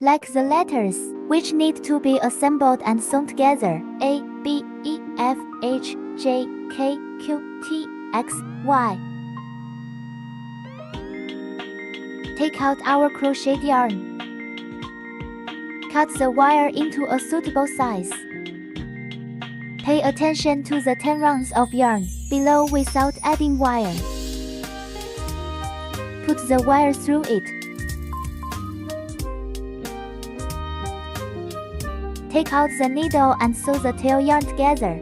like the letters, which need to be assembled and sewn together: A, B, E, F, H, J, K, Q, T, X, Y. Take out our crocheted yarn. Cut the wire into a suitable size. Pay attention to the 10 rounds of yarn below without adding wire. Put the wire through it. Take out the needle and sew the tail yarn together.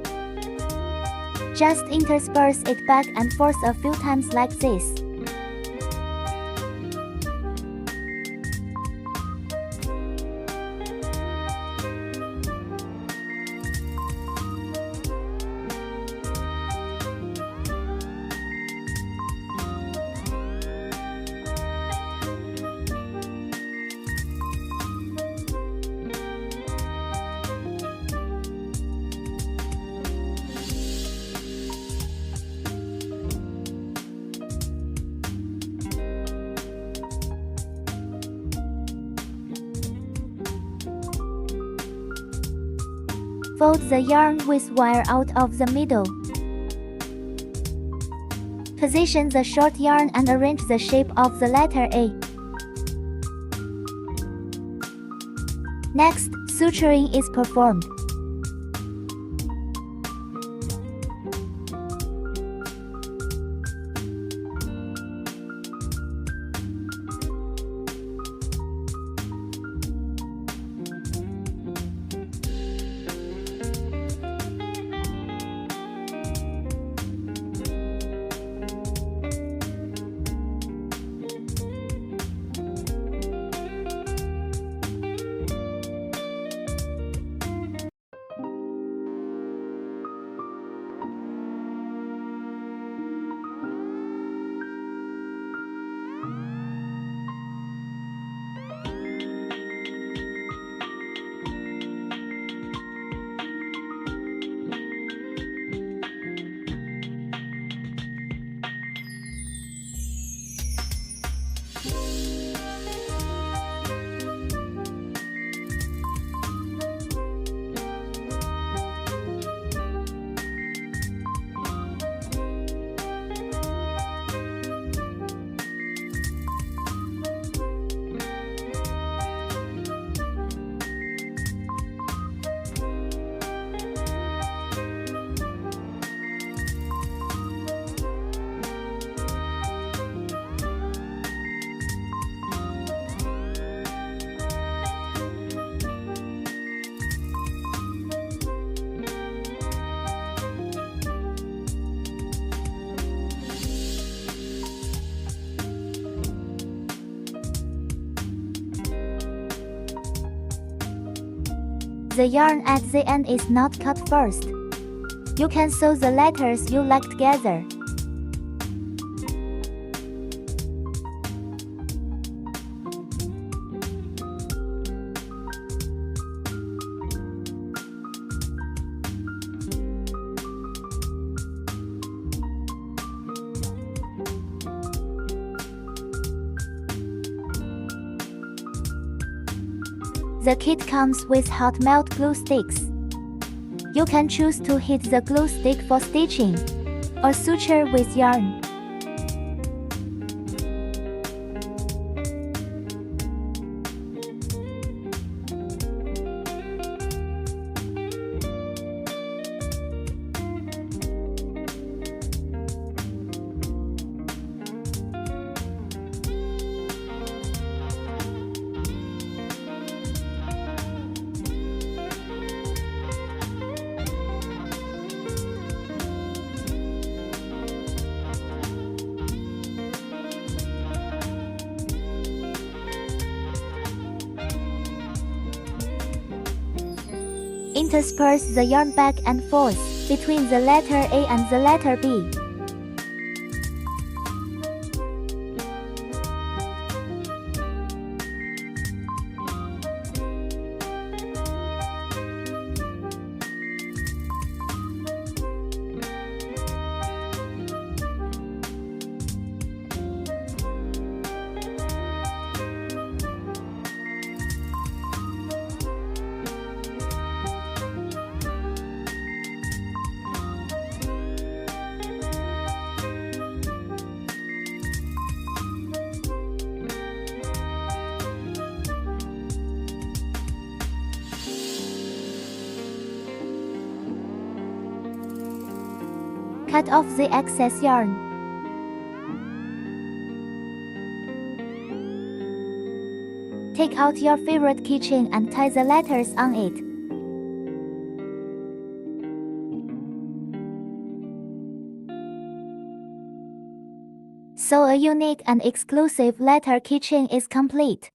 Just intersperse it back and forth a few times like this. Fold the yarn with wire out of the middle. Position the short yarn and arrange the shape of the letter A. Next, suturing is performed. The yarn at the end is not cut first. You can sew the letters you like together. The kit comes with hot melt glue sticks. You can choose to heat the glue stick for stitching, or suture with yarn. Intersperse the yarn back and forth between the letter A and the letter B. Cut off the excess yarn. Take out your favorite keychain and tie the letters on it. So a unique and exclusive letter keychain is complete.